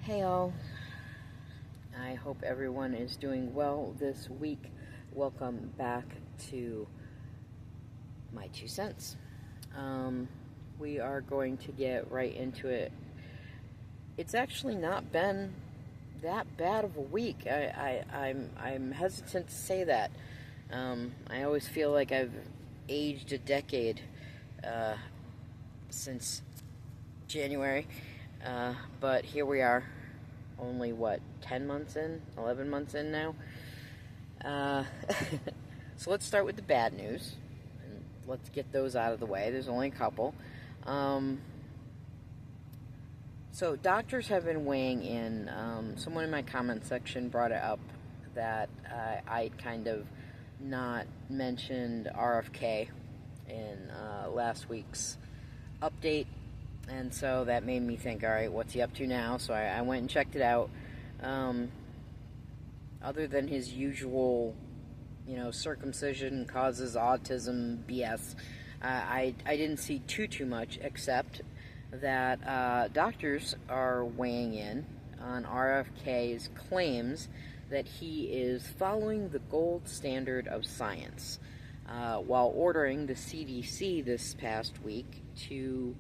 Hey all, I hope everyone is doing well this week. Welcome back to my 2 cents. We are going to get right into it. It's actually not been that bad of a week. I'm hesitant to say that. I always feel like I've aged a decade since January, but here we are. Only 10 months in, 11 months in now. So let's start with the bad news, and let's get those out of the way. There's only a couple. So doctors have been weighing in. Someone in my comment section brought it up that I kind of not mentioned RFK in last week's update. And so that made me think, all right, what's he up to now? So I went and checked it out. Other than his usual, circumcision causes autism BS, I didn't see too much, except that doctors are weighing in on RFK's claims that he is following the gold standard of science, while ordering the CDC this past week to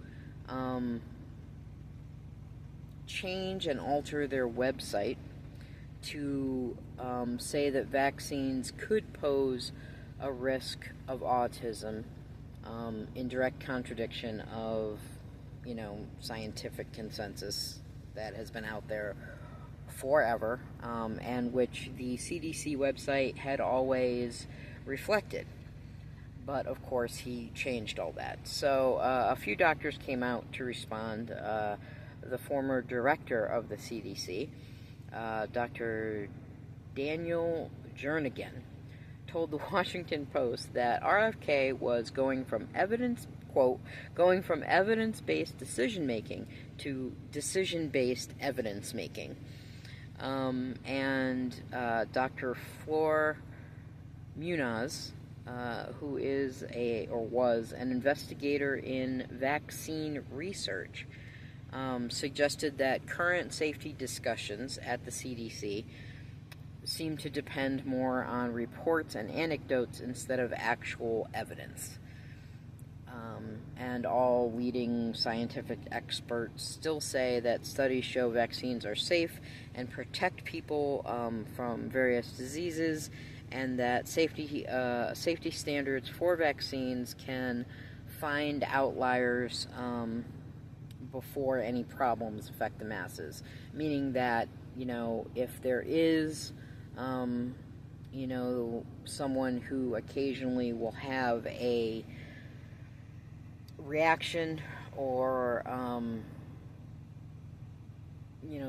change and alter their website to say that vaccines could pose a risk of autism, in direct contradiction of, scientific consensus that has been out there forever, and which the CDC website had always reflected. But, of course, he changed all that. So a few doctors came out to respond. The former director of the CDC, Dr. Daniel Jernigan, told the Washington Post that RFK was going from evidence-based decision-making to decision-based evidence-making. And Dr. Flor Munoz, who was an investigator in vaccine research, suggested that current safety discussions at the CDC seem to depend more on reports and anecdotes instead of actual evidence. And all leading scientific experts still say that studies show vaccines are safe and protect people from various diseases, and that safety standards for vaccines can find outliers before any problems affect the masses. Meaning that, if there is, someone who occasionally will have a reaction or,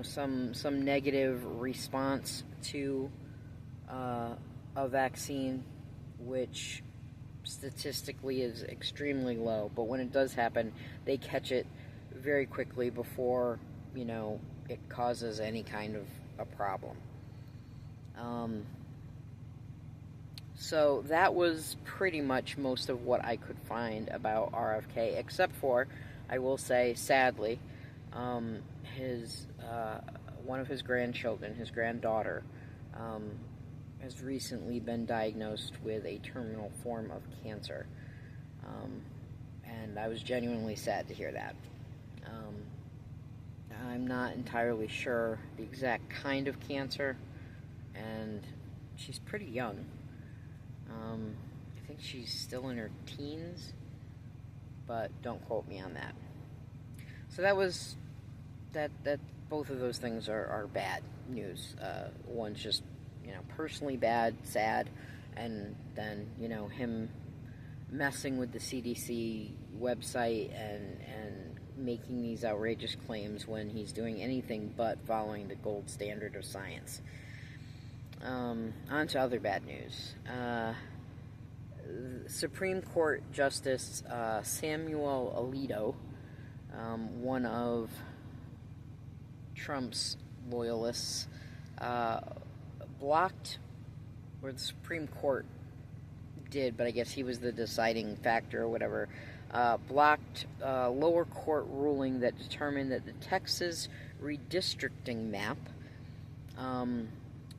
some negative response to a vaccine, which statistically is extremely low, but when it does happen, they catch it very quickly before, it causes any kind of a problem. So that was pretty much most of what I could find about RFK, except for, I will say, sadly, one of his grandchildren, his granddaughter, has recently been diagnosed with a terminal form of cancer. And I was genuinely sad to hear that. I'm not entirely sure the exact kind of cancer, and she's pretty young. I think she's still in her teens, but don't quote me on that. So that was that both of those things are bad news. One's just, personally bad, sad, and then, him messing with the CDC website and making these outrageous claims when he's doing anything but following the gold standard of science. On to other bad news. Supreme Court Justice Samuel Alito, one of Trump's loyalists, blocked, or the Supreme Court did, but I guess he was the deciding factor or whatever, blocked a lower court ruling that determined that the Texas redistricting map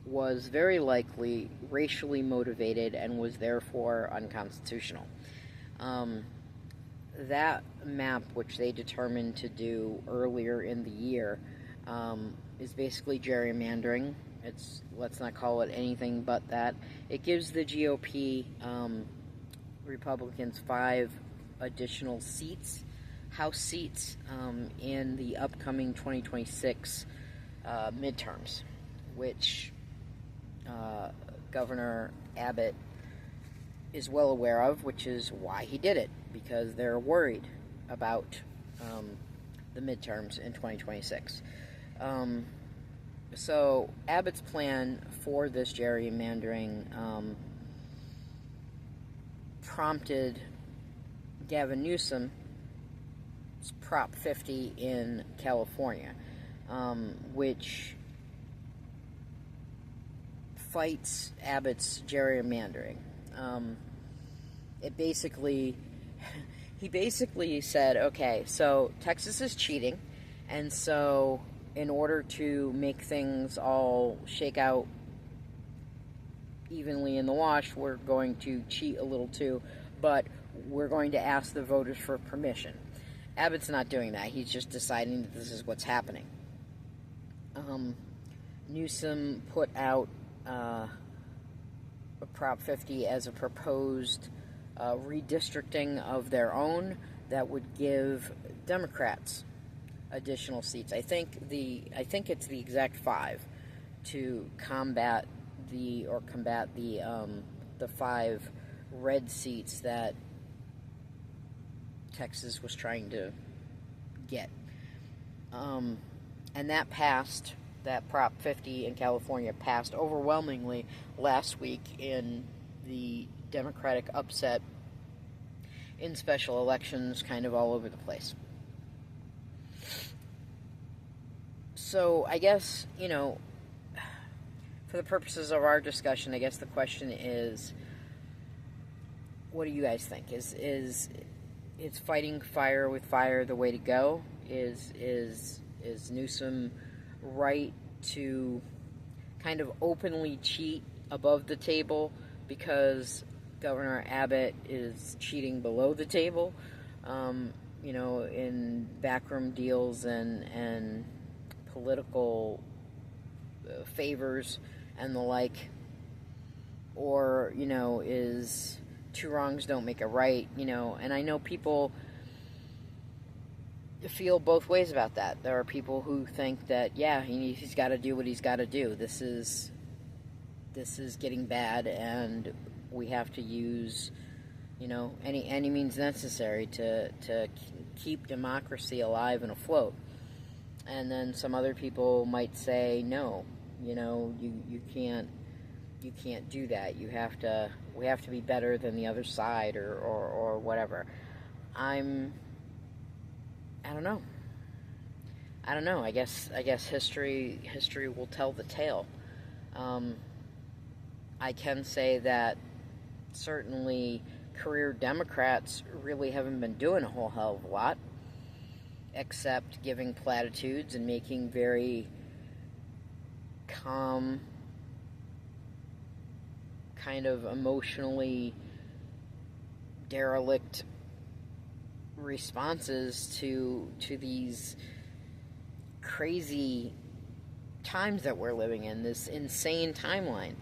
was very likely racially motivated and was therefore unconstitutional. That map, which they determined to do earlier in the year, is basically gerrymandering. Let's not call it anything but that. It gives the GOP Republicans 5 additional seats, House seats, in the upcoming 2026 midterms, which Governor Abbott is well aware of, which is why he did it, because they're worried about the midterms in 2026. So Abbott's plan for this gerrymandering prompted Gavin Newsom's Prop 50 in California, which fights Abbott's gerrymandering. He basically said, okay, so Texas is cheating, and so in order to make things all shake out evenly in the wash, we're going to cheat a little too, but we're going to ask the voters for permission. Abbott's not doing that. He's just deciding that this is what's happening. Newsom put out a Prop 50 as a proposed redistricting of their own that would give Democrats additional seats. I think it's the exact 5 to combat the 5 red seats that Texas was trying to get. And that passed. That Prop 50 in California passed overwhelmingly last week in the Democratic upset in special elections kind of all over the place. So I guess, for the purposes of our discussion, I guess the question is, what do you guys think? Is fighting fire with fire the way to go? Is Newsom right to kind of openly cheat above the table because Governor Abbott is cheating below the table, in backroom deals and political favors and the like? Or, is two wrongs don't make a right, and I know people feel both ways about that. There are people who think that, yeah, he's got to do what he's got to do. This is getting bad, and we have to use, any means necessary to keep democracy alive and afloat. And then some other people might say, no, you can't do that. We have to be better than the other side or whatever. I don't know. I guess history will tell the tale. I can say that certainly career Democrats really haven't been doing a whole hell of a lot, except giving platitudes and making very calm, kind of emotionally derelict responses to these crazy times that we're living in, this insane timeline.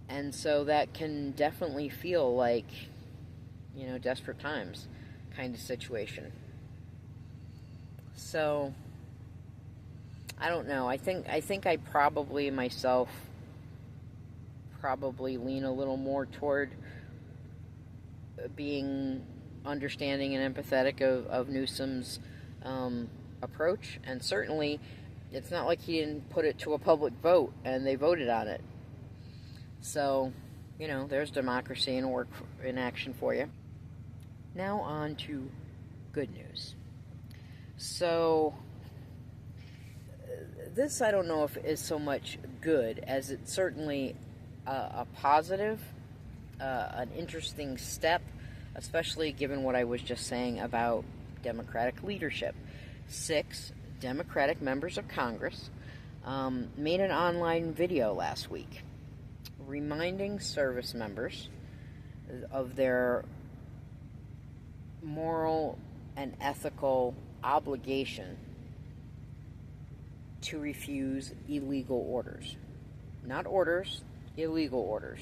And so that can definitely feel like, desperate times kind of situation. So, I don't know. I think I probably myself lean a little more toward being understanding and empathetic of Newsom's approach. And certainly, it's not like he didn't put it to a public vote and they voted on it. So, there's democracy in action for you. Now on to good news. So, this I don't know if is so much good as it's certainly a positive an interesting step, especially given what I was just saying about Democratic leadership. 6 Democratic members of Congress made an online video last week reminding service members of their moral and ethical obligation to refuse illegal orders. Not orders, illegal orders.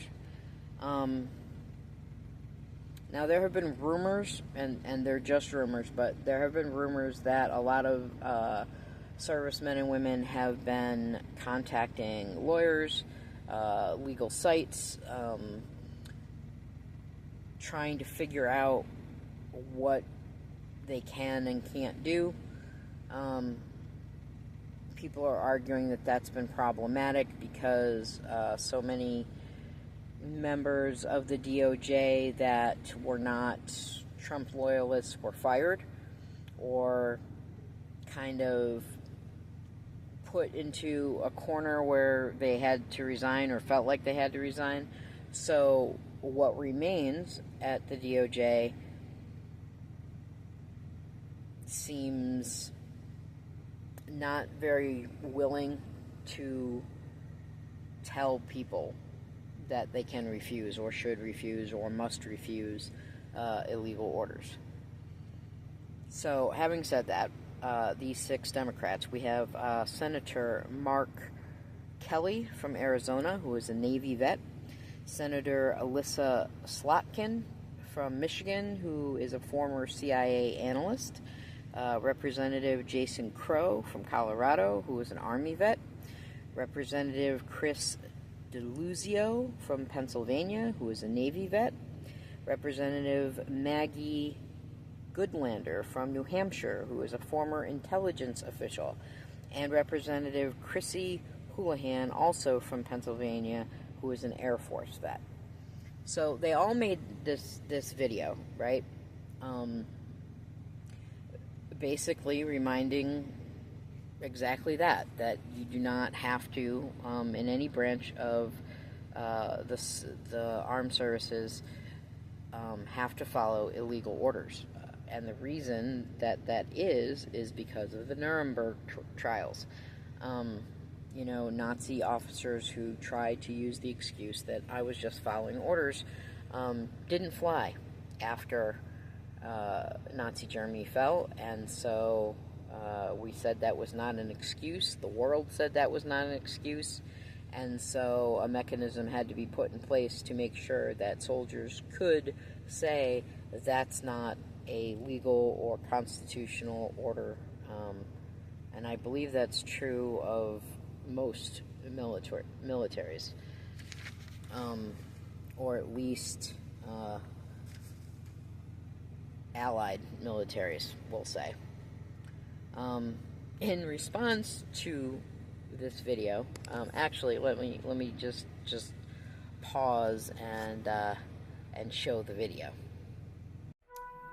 Now, there have been rumors, and they're just rumors, but there have been rumors that a lot of servicemen and women have been contacting lawyers, legal sites, trying to figure out what they can and can't do. People are arguing that that's been problematic because so many members of the DOJ that were not Trump loyalists were fired or kind of put into a corner where they had to resign or felt like they had to resign. So what remains at the DOJ seems not very willing to tell people that they can refuse or should refuse or must refuse illegal orders. So, having said that, these 6 Democrats, we have Senator Mark Kelly from Arizona, who is a Navy vet, Senator Alyssa Slotkin from Michigan, who is a former CIA analyst, Representative Jason Crow from Colorado, who is an Army vet, Representative Chris DeLuzio from Pennsylvania, who is a Navy vet, Representative Maggie Goodlander from New Hampshire, who is a former intelligence official, and Representative Chrissy Houlihan, also from Pennsylvania, who is an Air Force vet. So they all made this video, right? Basically reminding exactly that you do not have to, in any branch of the armed services, have to follow illegal orders. And the reason that is because of the Nuremberg trials. Nazi officers who tried to use the excuse that I was just following orders didn't fly after Nazi Germany fell, and so we said that was not an excuse. The world said that was not an excuse, and so a mechanism had to be put in place to make sure that soldiers could say that's not a legal or constitutional order, and I believe that's true of most militaries, or at least allied militaries, we'll say. In response to this video, actually, let me just pause and show the video.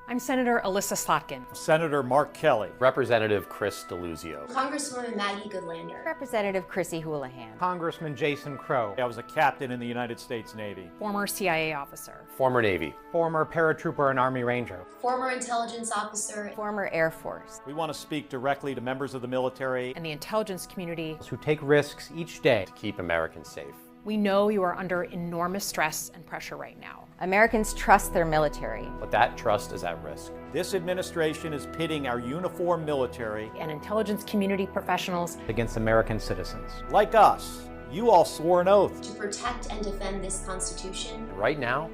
I'm Senator Alyssa Slotkin. Senator Mark Kelly. Representative Chris DeLuzio. Congresswoman Maggie Goodlander. Representative Chrissy Houlihan. Congressman Jason Crow. I was a captain in the United States Navy. Former CIA officer. Former Navy. Former paratrooper and Army Ranger. Former intelligence officer. Former Air Force. We want to speak directly to members of the military And the intelligence community. Who take risks each day To keep Americans safe. We know you are under enormous stress and pressure right now. Americans trust their military. But that trust is at risk. This administration is pitting our uniformed military And intelligence community professionals against American citizens. like us. You all swore an oath. To protect and defend this Constitution. Right now,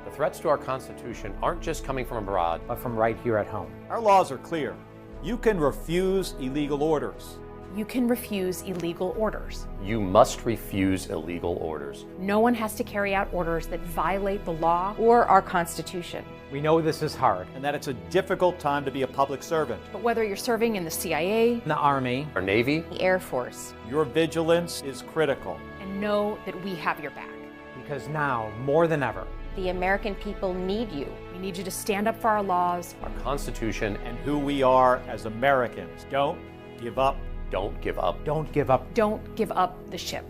the threats to our Constitution aren't just coming from abroad, But from right here at home. Our laws are clear. You can refuse illegal orders. You can refuse illegal orders. you must refuse illegal orders. No one has to carry out orders that violate the law. or our Constitution. We know this is hard. And that it's a difficult time to be a public servant. But whether you're serving in the CIA, In the Army, Our Navy, The Air Force. Your vigilance is critical. and know that we have your back. because now, more than ever, The American people need you. We need you to stand up for our laws. our Constitution, And who we are as Americans. Don't give up. don't give up. don't give up. Don't give up the ship.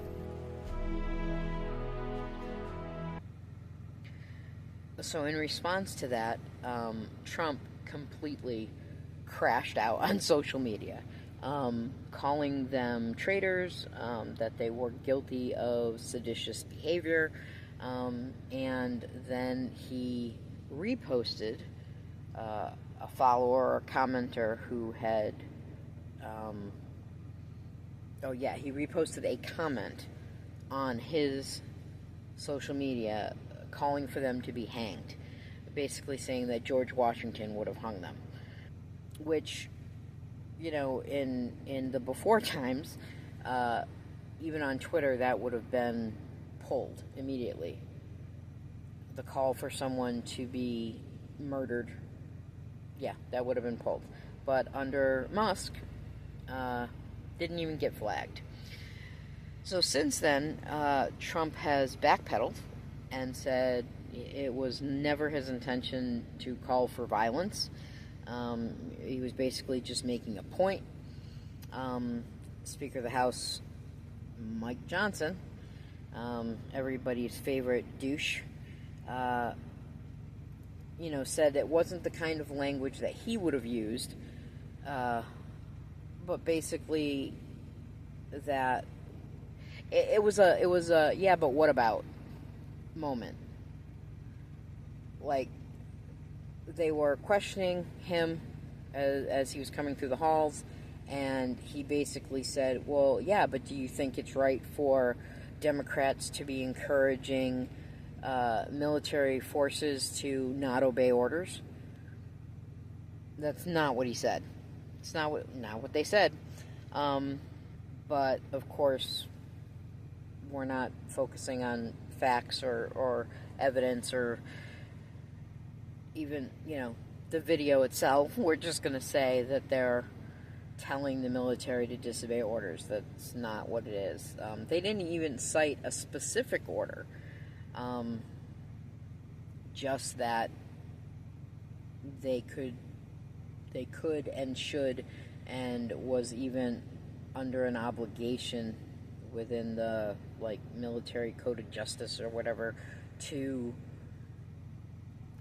So in response to that, Trump completely crashed out on social media, calling them traitors, that they were guilty of seditious behavior, and then he reposted a follower or commenter who had, he reposted a comment on his social media calling for them to be hanged, basically saying that George Washington would have hung them, which, in the before times, even on Twitter, that would have been pulled immediately. The call for someone to be murdered, that would have been pulled. But under Musk, didn't even get flagged. So since then, Trump has backpedaled and said it was never his intention to call for violence. He was basically just making a point. Speaker of the House, Mike Johnson, everybody's favorite douche, said it wasn't the kind of language that he would have used, but basically that it was a yeah, but what about moment. Like, they were questioning him as he was coming through the halls, and he basically said, well, yeah, but do you think it's right for Democrats to be encouraging military forces to not obey orders? That's not what he said. It's not what they said. But, of course, we're not focusing on facts or evidence or even, the video itself. We're just going to say that they're telling the military to disobey orders. That's not what it is. They didn't even cite a specific order. Just that they could and should and was even under an obligation within the military code of justice or whatever to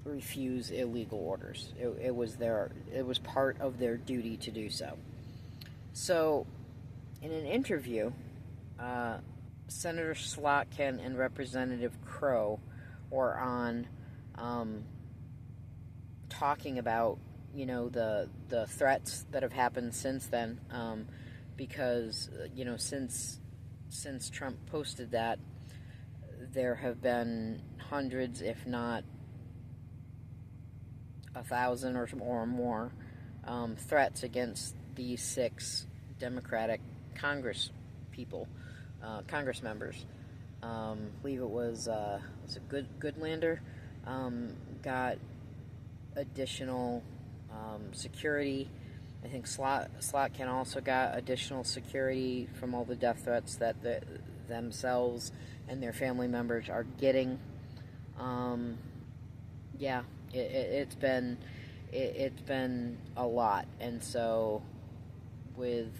refuse illegal orders. It was part of their duty to do so. So, in an interview, Senator Slotkin and Representative Crow were on, talking about the threats that have happened since then, because since Trump posted that, there have been hundreds, if not 1,000 or more, threats against these 6 Democratic Congress members. I believe it was a Goodlander got additional security. I think Slotkin also got additional security from all the death threats that themselves and their family members are getting. It's been a lot, and so with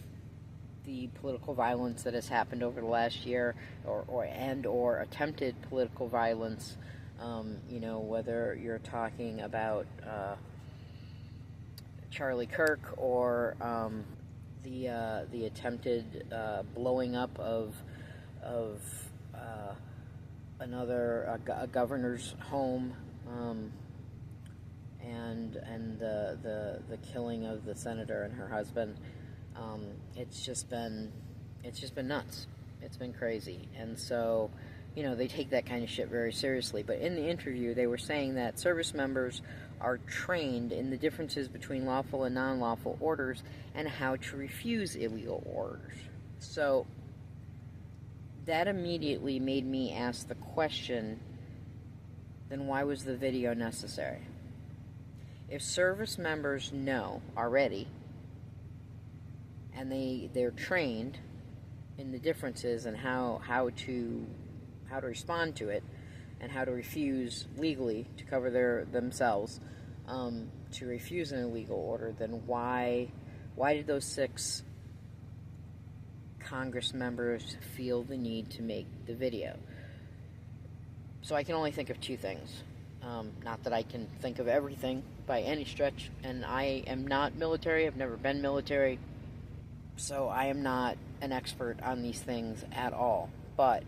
the political violence that has happened over the last year, or attempted political violence, whether you're talking about Charlie Kirk or the attempted blowing up of a governor's home, and the killing of the senator and her husband. It's just been nuts. It's been crazy. And so, they take that kind of shit very seriously. But in the interview, they were saying that service members are trained in the differences between lawful and non-lawful orders and how to refuse illegal orders. So that immediately made me ask the question, then why was the video necessary? If service members know already, and they're trained in the differences and how to respond to it, and how to refuse legally to cover themselves, to refuse an illegal order, then why did those 6 Congress members feel the need to make the video? So I can only think of 2 things. Not that I can think of everything by any stretch, and I am not military. I've never been military, so I am not an expert on these things at all. But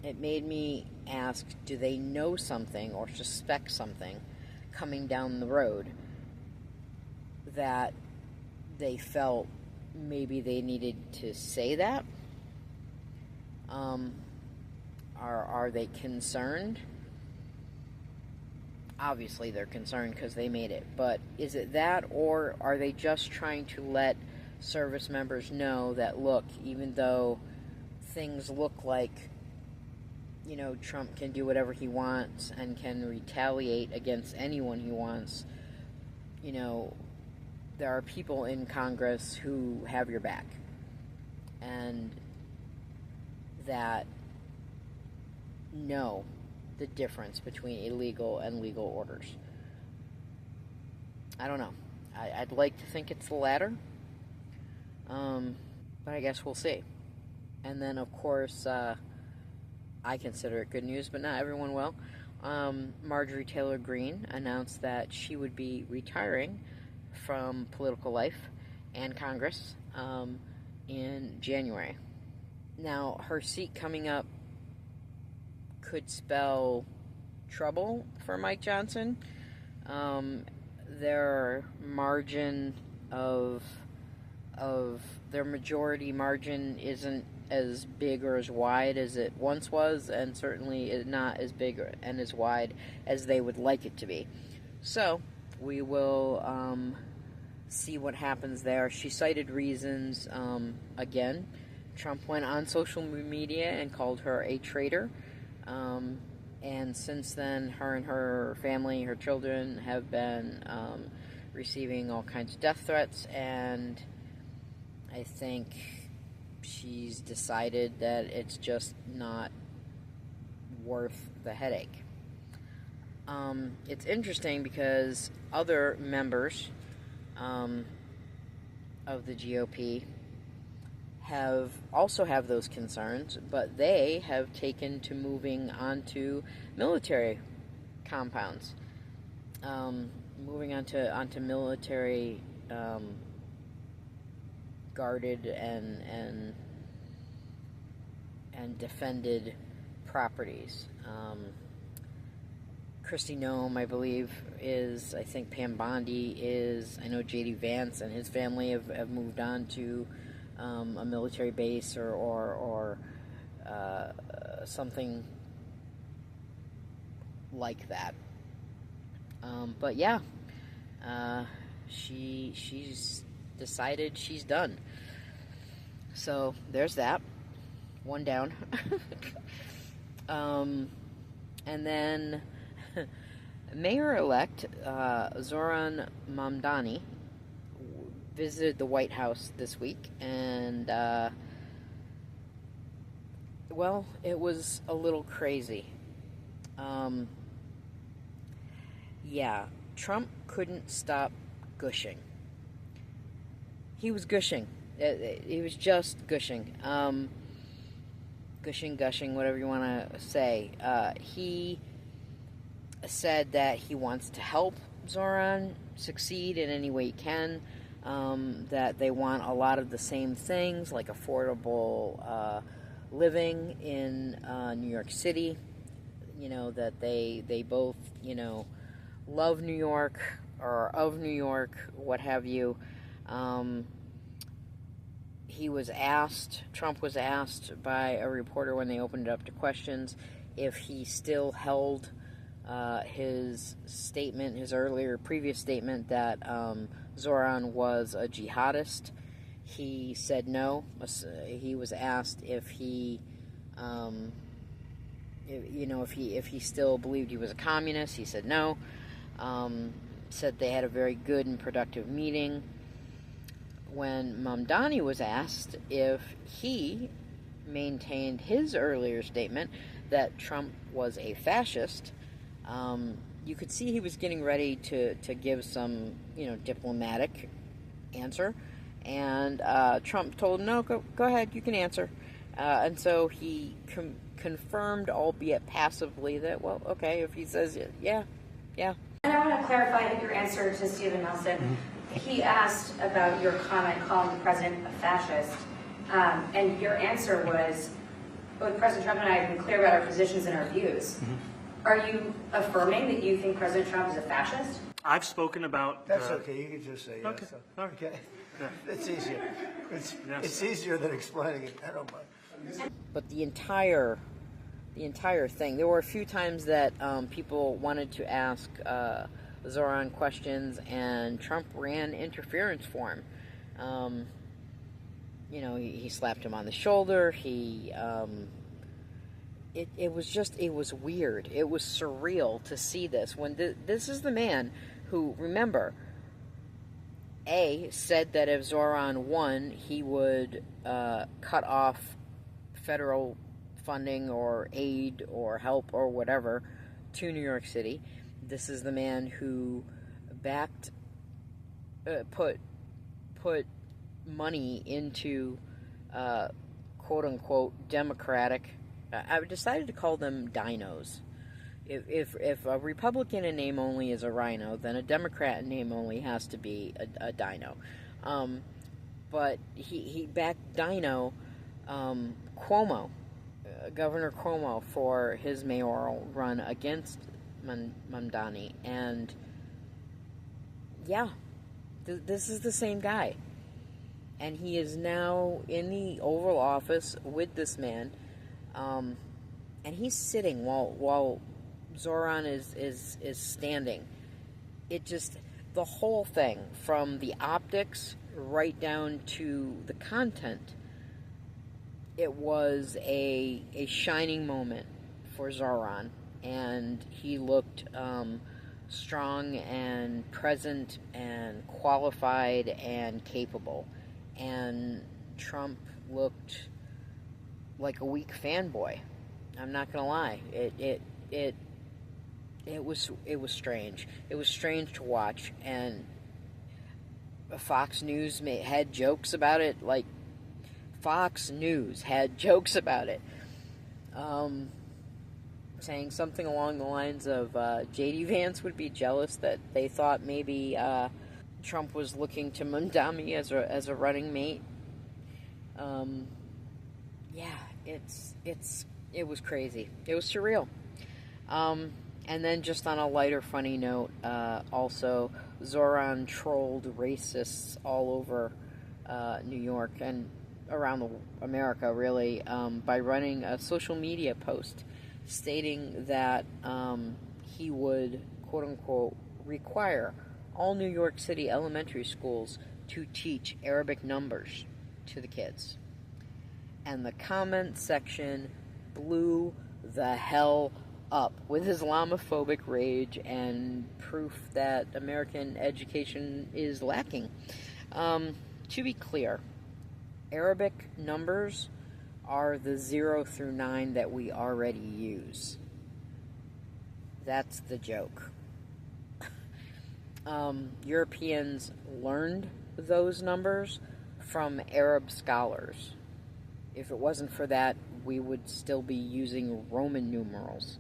it made me ask, do they know something or suspect something coming down the road that they felt maybe they needed to say that? Are they concerned? Obviously they're concerned because they made it, but is it that, or are they just trying to let service members know that, look, even though things look like, Trump can do whatever he wants and can retaliate against anyone he wants, there are people in Congress who have your back, and that know the difference between illegal and legal orders. I don't know. I'd like to think it's the latter, but I guess we'll see. And then, of course, I consider it good news, but not everyone will. Marjorie Taylor Greene announced that she would be retiring from political life and Congress in January. Now, her seat coming up could spell trouble for Mike Johnson. Their margin of their majority margin isn't as big or as wide as it once was, and certainly is not as big and as wide as they would like it to be. So we will see what happens there. She cited reasons. Again, Trump went on social media and called her a traitor. And since then, her and her family, her children, have been receiving all kinds of death threats, and I think she's decided that it's just not worth the headache. It's interesting because other members of the GOP have those concerns, but they have taken to moving onto military compounds, moving onto military guarded and defended properties. Kristi Noem, I believe, is. I think Pam Bondi is. I know J.D. Vance and his family have moved on to a military base or something like that. But yeah, she's decided she's done. So there's that. One down. And then Mayor-elect Zohran Mamdani visited the White House this week, and well, it was a little crazy. Yeah, Trump couldn't stop gushing. He was gushing. He was just gushing. Gushing, whatever you want to say. He said that he wants to help Zohran succeed in any way he can. That they want a lot of the same things, like affordable living in New York City. That they both, love New York or of New York, what have you. Trump was asked by a reporter when they opened it up to questions if he still held his previous statement that Zohran was a jihadist. He said no. He was asked if he, if he still believed he was a communist. He said no. Said they had a very good and productive meeting. When Mamdani was asked if he maintained his earlier statement that Trump was a fascist, you could see he was getting ready to give some, diplomatic answer. And Trump told him, no, go ahead, you can answer. And so he confirmed, albeit passively, that, well, okay, if he says, yeah, Yeah. And I want to clarify your answer to Stephen Nelson. He asked about your comment calling the president a fascist, and your answer was, both President Trump and I have been clear about our positions and our views. Are you affirming that you think President Trump is a fascist? I've spoken about... That's okay, you can just say yes. Okay, all right. Okay, Yeah. it's easier. Yes. It's easier than explaining it, I don't mind. But the entire thing, there were a few times that people wanted to ask Zohran questions, and Trump ran interference for him. You know, he slapped him on the shoulder. It was weird. It was surreal to see this. When this is the man who, remember, said that if Zohran won, he would cut off federal funding or aid or help or whatever to New York City. This is the man who put money into quote unquote Democratic. I decided to call them dinos. If a Republican in name only is a rhino, then a Democrat in name only has to be a dino. But he backed Dino Cuomo, Governor Cuomo, for his mayoral run against Mamdani. And yeah, this is the same guy. And he is now in the Oval Office with this man. And he's sitting while Zohran is standing. It just, the whole thing, from the optics right down to the content, it was a shining moment for Zohran, and he looked strong and present and qualified and capable, and Trump looked like a weak fanboy. I'm not gonna lie. It was strange. It was strange to watch, and Fox News had jokes about it. Like, Fox News had jokes about it, saying something along the lines of J.D. Vance would be jealous that they thought maybe Trump was looking to Mamdani as a running mate. Yeah, it was crazy. It was surreal. And then, just on a lighter, funny note, also, Zohran trolled racists all over New York and around America, really, by running a social media post stating that he would, quote-unquote, require all New York City elementary schools to teach Arabic numbers to the kids. And the comment section blew the hell up with Islamophobic rage and proof that American education is lacking. To be clear, Arabic numbers are the 0 through 9 that we already use. That's the joke. Europeans learned those numbers from Arab scholars. If it wasn't for that, we would still be using Roman numerals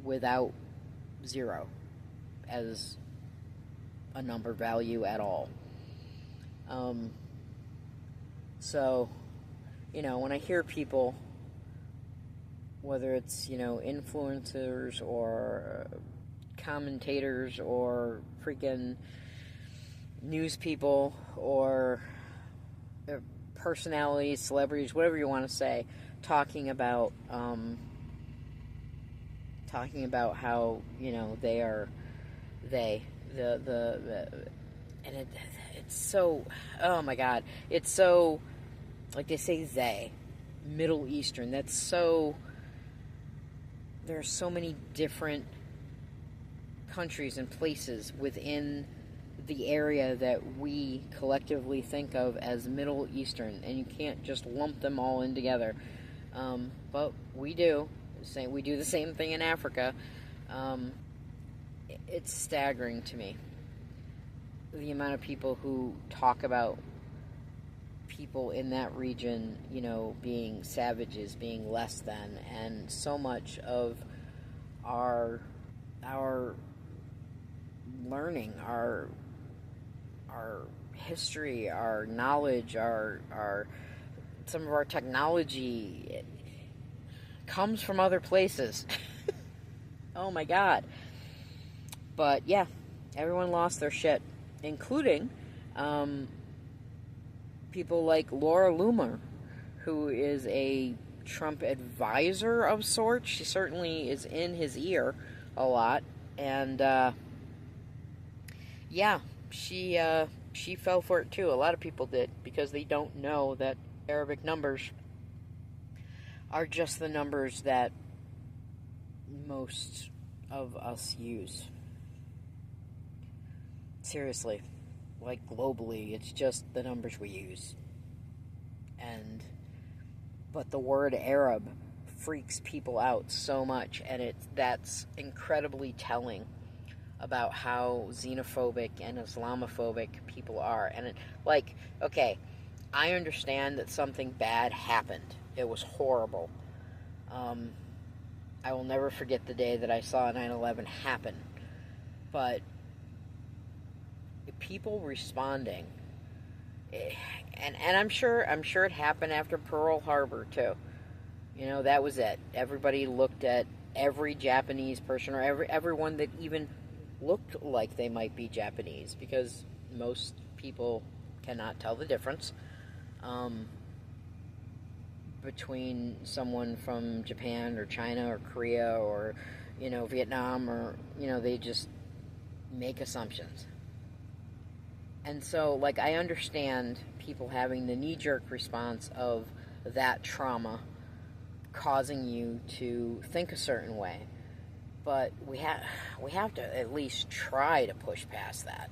without 0 as a number value at all. So, when I hear people, whether it's, influencers or commentators or freaking news people or personalities, celebrities, whatever you want to say, talking about how it's so, oh my God, it's so, like they say, they, Middle Eastern. That's so, there are so many different countries and places within the area that we collectively think of as Middle Eastern, and you can't just lump them all in together. But we do. We do the same thing in Africa. It's staggering to me, the amount of people who talk about people in that region, being savages, being less than, and so much of our learning, our history, our knowledge, our some of our technology comes from other places. Oh my God. But yeah, everyone lost their shit, including people like Laura Loomer, who is a Trump advisor of sorts. She certainly is in his ear a lot. And yeah, she fell for it too. A lot of people did, because they don't know that Arabic numbers are just the numbers that most of us use. Seriously, like globally, it's just the numbers we use. But the word Arab freaks people out so much, and that's incredibly telling about how xenophobic and Islamophobic people are. And okay, I understand that something bad happened. It was horrible. I will never forget the day that I saw 9/11 happen. But people responding, and I'm sure it happened after Pearl Harbor too. You know, that was it. Everybody looked at every Japanese person, or everyone that even looked like they might be Japanese, because most people cannot tell the difference between someone from Japan or China or Korea or, Vietnam, or, they just make assumptions. And so, I understand people having the knee-jerk response of that trauma causing you to think a certain way. But we have to at least try to push past that.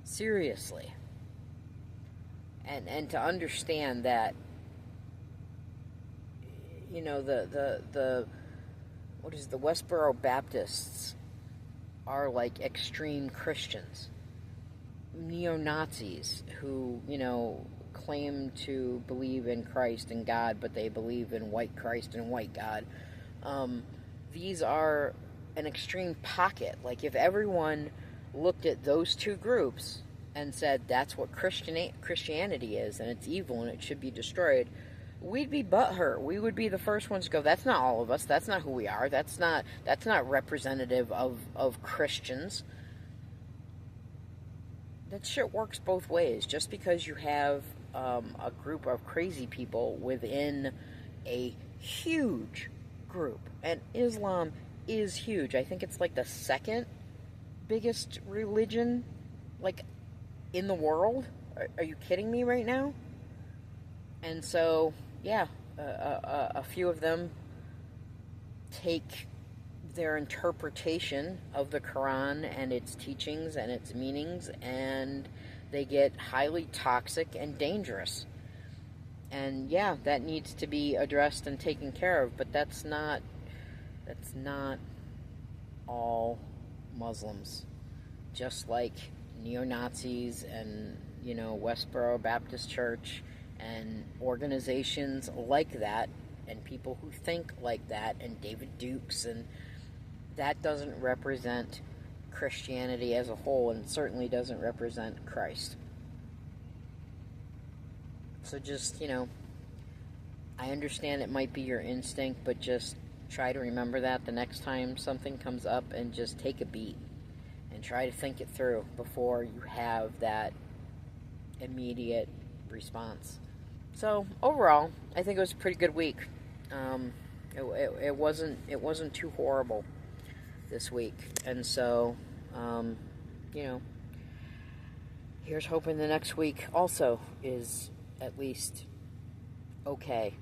Seriously. And to understand that, the Westboro Baptists are like extreme Christians. Neo-Nazis who, claim to believe in Christ and God, but they believe in white Christ and white God. These are an extreme pocket. If everyone looked at those two groups and said that's what Christianity is, and it's evil and it should be destroyed, we'd be butthurt. We would be the first ones to go, that's not all of us. That's not who we are. That's not representative of Christians. That shit works both ways. Just because you have a group of crazy people within a huge group, and Islam is huge. I think it's the second biggest religion, in the world. Are you kidding me right now? And so, yeah, a few of them take their interpretation of the Quran and its teachings and its meanings, and they get highly toxic and dangerous. And yeah, that needs to be addressed and taken care of, but that's not all Muslims. Just like neo-Nazis and, Westboro Baptist Church and organizations like that, and people who think like that, and David Dukes, and that doesn't represent Christianity as a whole, and certainly doesn't represent Christ. So just, I understand it might be your instinct, but just try to remember that the next time something comes up, and just take a beat and try to think it through before you have that immediate response. So overall, I think it was a pretty good week. It wasn't too horrible this week, and so here's hoping the next week also is at least okay,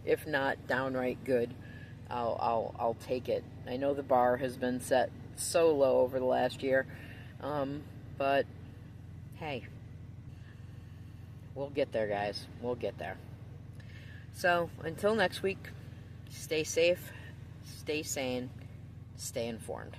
if not downright good. I'll take it. I know the bar has been set so low over the last year, but hey, we'll get there, guys. We'll get there. So until next week, stay safe, stay sane, stay informed.